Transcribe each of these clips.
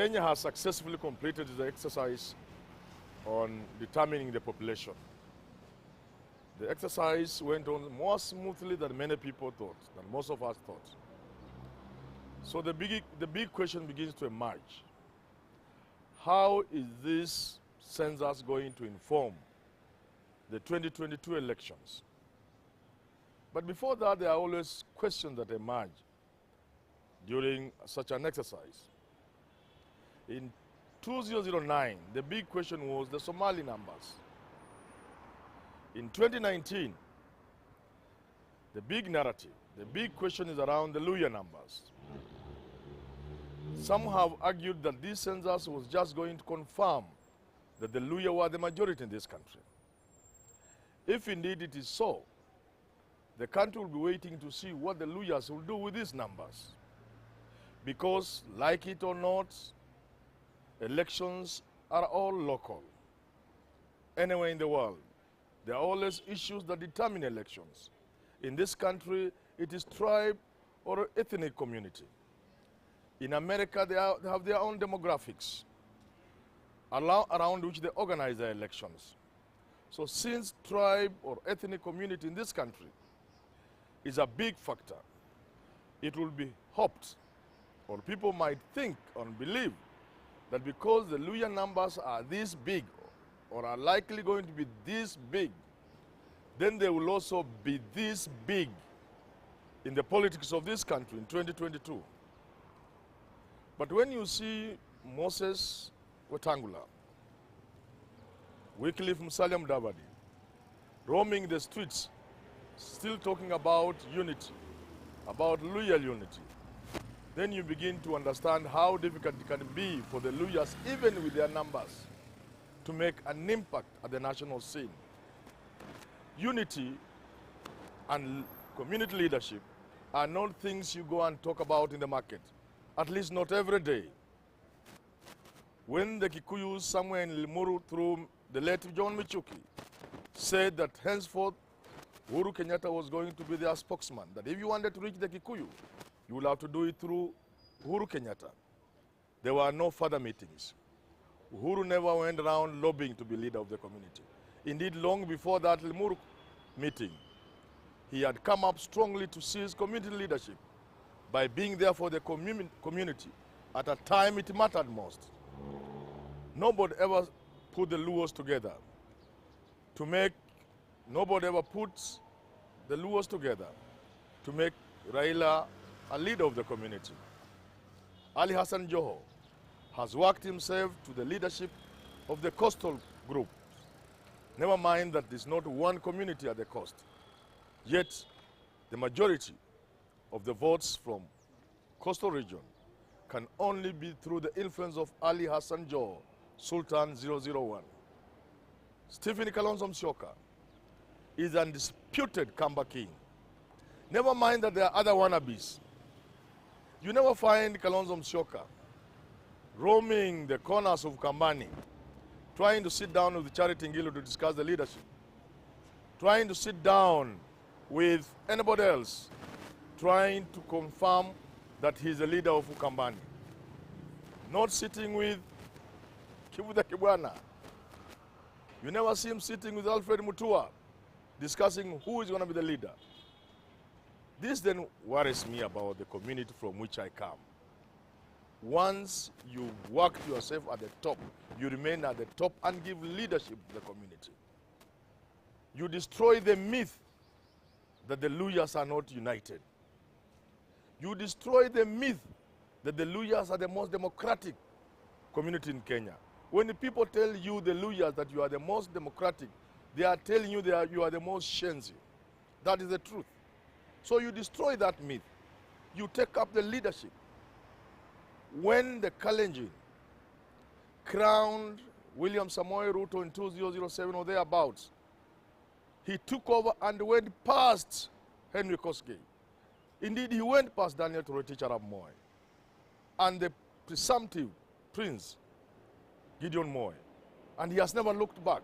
Kenya has successfully completed the exercise on determining the population. The exercise went on more smoothly than many people thought, than most of us thought. So the big question begins to emerge. How is this census going to inform the 2022 elections? But before that, there are always questions that emerge during such an exercise. In 2009, the big question was the Somali numbers. In 2019, the big narrative, the big question is around the Luhya numbers. Some have argued that this census was just going to confirm that the Luhya were the majority in this country. If indeed it is so, the country will be waiting to see what the Luhyas will do with these numbers. Because, like it or not, elections are all local. Anywhere in the world, there are always issues that determine elections. In this country, it is tribe or ethnic community. In America, they have their own demographics around which they organize their elections. So since tribe or ethnic community in this country is a big factor, it will be hoped, or people might think and believe, that because the Luhya numbers are this big, or are likely going to be this big, then they will also be this big in the politics of this country in 2022. But when you see Moses Wetangula, Wycliffe Musalia Mudavadi, roaming the streets, still talking about unity, about Luhya unity, then you begin to understand how difficult it can be for the Luhyas, even with their numbers, to make an impact at the national scene. Unity and community leadership are not things you go and talk about in the market, at least not every day. When the Kikuyus somewhere in Limuru, through the late John Michuki, said that henceforth Uhuru Kenyatta was going to be their spokesman, that if you wanted to reach the Kikuyu, you will have to do it through Uhuru Kenyatta. There were no further meetings. Uhuru never went around lobbying to be leader of the community. Indeed, long before that Limuru meeting, he had come up strongly to seize community leadership by being there for the community at a time it mattered most. Nobody ever put the Luos together nobody ever puts the Luos together to make Raila a leader of the community. Ali Hassan Joho has worked himself to the leadership of the coastal group. Never mind that there's not one community at the coast. Yet, the majority of the votes from coastal region can only be through the influence of Ali Hassan Joho, Sultan 001. Stephen Kalonzo Musyoka is an undisputed Kamba king. Never mind that there are other wannabes. You never find Kalonzo Musyoka roaming the corners of Kambani, trying to sit down with Charity Ngilu to discuss the leadership, trying to sit down with anybody else, trying to confirm that he's a leader of Ukambani. Not sitting with Kivuda Kibwana. You never see him sitting with Alfred Mutua, discussing who is going to be the leader. This then worries me about the community from which I come. Once you work yourself at the top, you remain at the top and give leadership to the community. You destroy the myth that the Luhyas are not united. You destroy the myth that the Luhyas are the most democratic community in Kenya. When the people tell you, the Luhyas, that you are the most democratic, they are telling you you are the most shenzi. That is the truth. So you destroy that myth. You take up the leadership. When the Kalenjin crowned William Samoei Ruto in 2007 or thereabouts, he took over and went past Henry Koskei. Indeed, he went past Daniel Toroitich Arap Moi and the presumptive prince, Gideon Moi, and he has never looked back.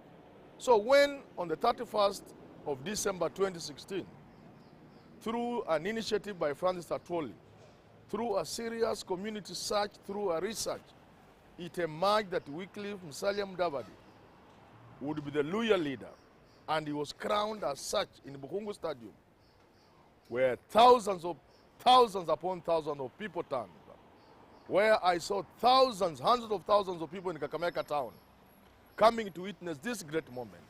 So when, on the 31st of December 2016, through an initiative by Francis Atwoli, through a serious community search, through a research, it emerged that Wycliffe Musalia Mudavadi would be the Luhya leader, and he was crowned as such in Bukhungu Stadium, where thousands upon thousands of people turned, where I saw thousands, hundreds of thousands of people in Kakamega town coming to witness this great moment.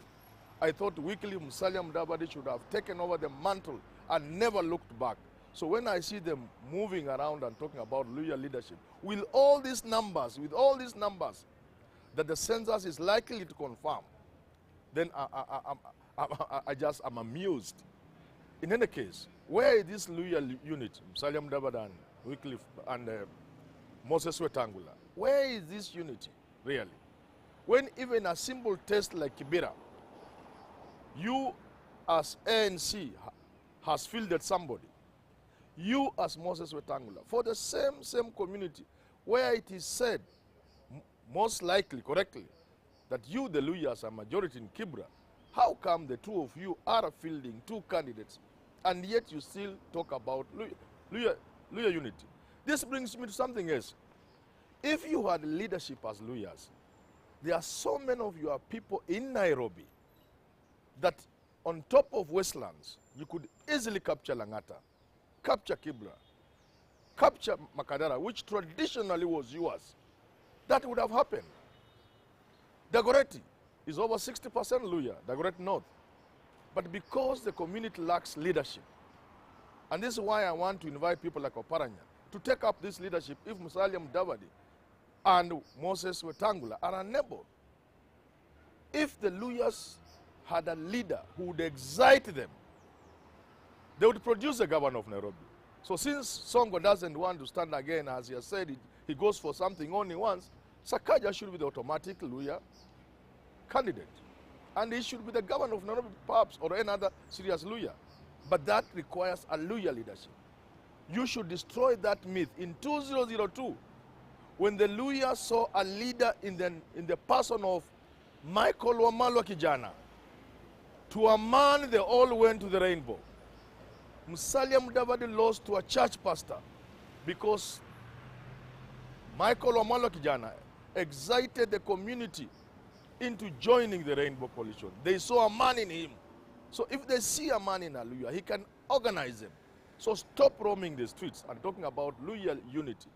I thought Wycliffe Musalia Mudavadi should have taken over the mantle and never looked back. So when I see them moving around and talking about Luhya leadership, with all these numbers, that the census is likely to confirm, then I'm amused. In any case, where is this Luhya unit, Musalia Mudavadi and Wycliffe and Moses Wetangula? Where is this unity, really? When even a simple test like Kibera, you as ANC has fielded somebody, you as Moses Wetangula, for the same community, where it is said, most likely, correctly, that you, the Luhyas, are majority in Kibra, how come the two of you are fielding two candidates, and yet you still talk about Luhya unity? This brings me to something else. If you had leadership as Luhyas, there are so many of your people in Nairobi that on top of Westlands, you could easily capture Langata, capture Kibra, capture Makadara, which traditionally was yours. That would have happened. Dagoretti is over 60% Luhya, Dagoretti North. But because the community lacks leadership, and this is why I want to invite people like Oparanya to take up this leadership if Musalia Mudavadi and Moses Wetangula are unable. If the Luhyas had a leader who would excite them, they would produce a governor of Nairobi. So since Songo doesn't want to stand again, as he has said, he goes for something only once, Sakaja should be the automatic Luhya candidate. And he should be the governor of Nairobi, perhaps, or any other serious Luhya. But that requires a Luhya leadership. You should destroy that myth. In 2002, when the Luhya saw a leader in the person of Michael Wamalwa Kijana, to a man they all went to the rainbow. Musalia Mudavadi lost to a church pastor because Michael Wamalwa Kijana excited the community into joining the Rainbow Coalition. They saw a man in him. So if they see a man in a Luhya, he can organize them. So stop roaming the streets and talking about Luhya unity.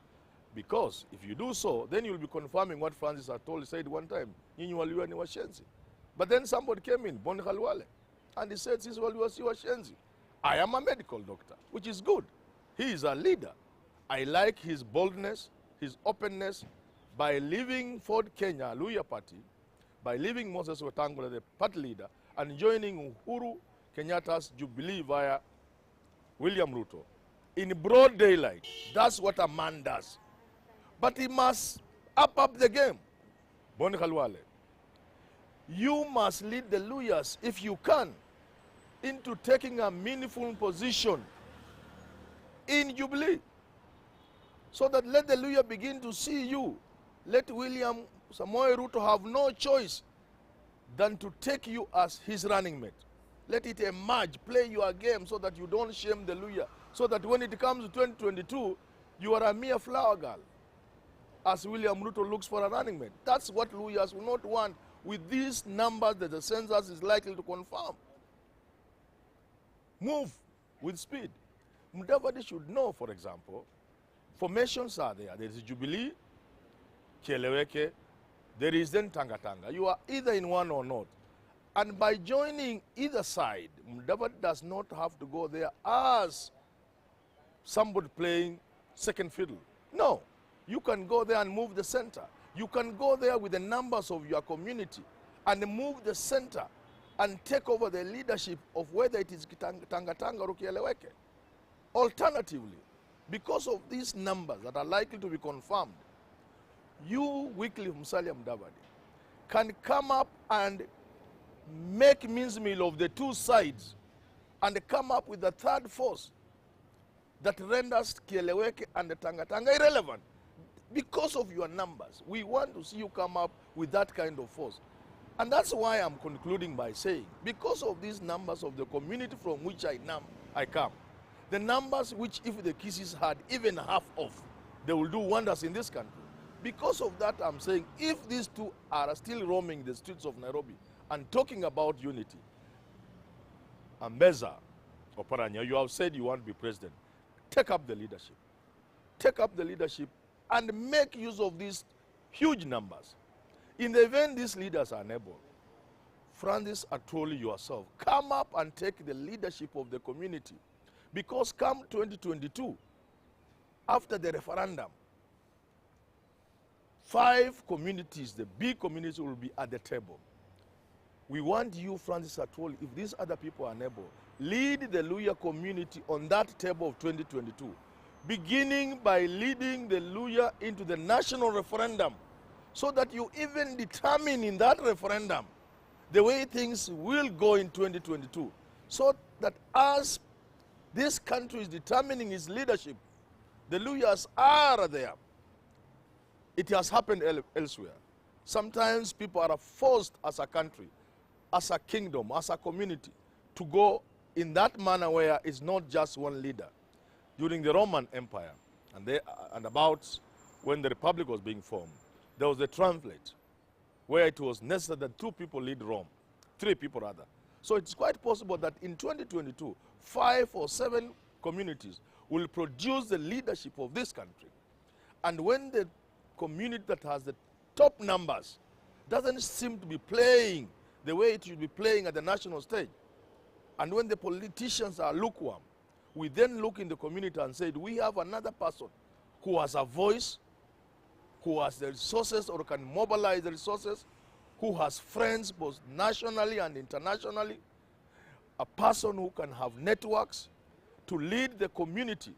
Because if you do so, then you'll be confirming what Francis Atoli said one time, Nyinyi waliwa ni washenzi. But then somebody came in, Boni Khalwale, and he said, Sisi waliwa si washenzi. I am a medical doctor, which is good. He is a leader. I like his boldness, his openness, by leaving Ford Kenya, Luhya party, by leaving Moses Wetangula, the party leader, and joining Uhuru Kenyatta's Jubilee via William Ruto. In broad daylight, that's what a man does. But he must up the game. Boni Khalwale, you must lead the Luhyas, if you can, into taking a meaningful position in Jubilee. So that let the Luhya begin to see you. Let William Samoei Ruto have no choice than to take you as his running mate. Let it emerge, play your game so that you don't shame the Luhya. So that when it comes to 2022, you are a mere flower girl, as William Ruto looks for a running mate. That's what Luhyas will not want with these numbers that the census is likely to confirm. Move with speed. Mudavadi should know, for example, formations are there. There is Jubilee, Kieleweke, there is then Tanga Tanga. You are either in one or not. And by joining either side, Mudavadi does not have to go there as somebody playing second fiddle. No. You can go there and move the center. You can go there with the numbers of your community and move the center and take over the leadership of whether it is Tanga Tanga or Kieleweke. Alternatively, because of these numbers that are likely to be confirmed, you, Wycliffe Musalia Mudavadi, can come up and make mincemeal of the two sides and come up with a third force that renders Kieleweke and the Tanga Tanga irrelevant. Because of your numbers, we want to see you come up with that kind of force. And that's why I'm concluding by saying, because of these numbers of the community from which I come, the numbers which if the Kisses had even half of, they will do wonders in this country. Because of that, I'm saying, if these two are still roaming the streets of Nairobi and talking about unity, Ambeza or Paranya, you have said you want to be president. Take up the leadership. Take up the leadership and make use of these huge numbers. In the event these leaders are unable, Francis Atwoli yourself, come up and take the leadership of the community. Because come 2022, after the referendum, 5 communities, the big communities, will be at the table. We want you, Francis Atwoli, if these other people are unable, lead the Luhya community on that table of 2022, beginning by leading the Luhya into the national referendum, so that you even determine in that referendum the way things will go in 2022, so that as this country is determining its leadership, the Luhyas are there. It has happened elsewhere. Sometimes people are forced as a country, as a kingdom, as a community, to go in that manner where it's not just one leader. During the Roman Empire, and about when the Republic was being formed, there was a triumvirate where it was necessary that 2 people lead Rome, 3 people rather. So it's quite possible that in 2022, 5 or 7 communities will produce the leadership of this country. And when the community that has the top numbers doesn't seem to be playing the way it should be playing at the national stage, and when the politicians are lukewarm, we then look in the community and say, we have another person who has a voice, who has the resources or can mobilize the resources, who has friends both nationally and internationally, a person who can have networks to lead the community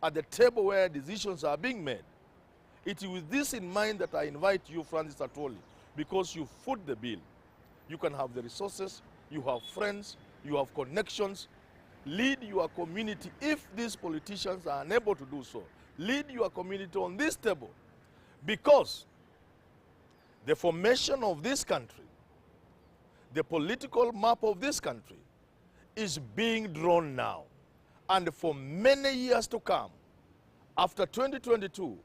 at the table where decisions are being made. It is with this in mind that I invite you, Francis Atwoli, because you foot the bill. You can have the resources, you have friends, you have connections. Lead your community. If these politicians are unable to do so, lead your community on this table, because the formation of this country, the political map of this country, is being drawn now. And for many years to come, after 2022,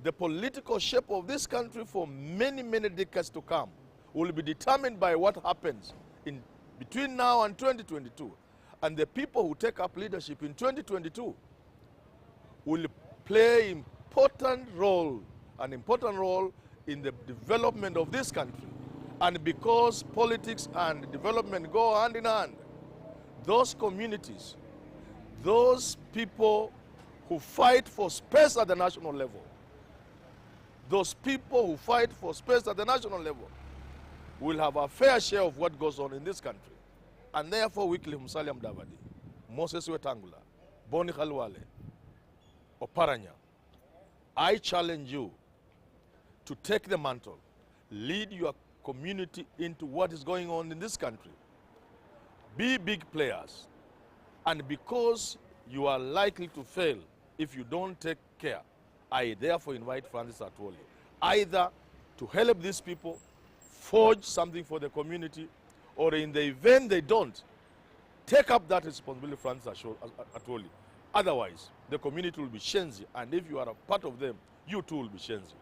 the political shape of this country for many, many decades to come will be determined by what happens in between now and 2022. And the people who take up leadership in 2022 will play an important role in the development of this country. And because politics and development go hand in hand, those communities, those people who fight for space at the national level, those people who fight for space at the national level will have a fair share of what goes on in this country. And therefore, Wycliffe Musalia Mudavadi, Moses Wetangula, Boni Khalwale, Oparanya, I challenge you to take the mantle, lead your community into what is going on in this country. Be big players. And because you are likely to fail if you don't take care, I therefore invite Francis Atwoli either to help these people forge something for the community, or in the event they don't, take up that responsibility, Francis Atwoli. Otherwise, the community will be shenzi, and if you are a part of them, you too will be shenzi.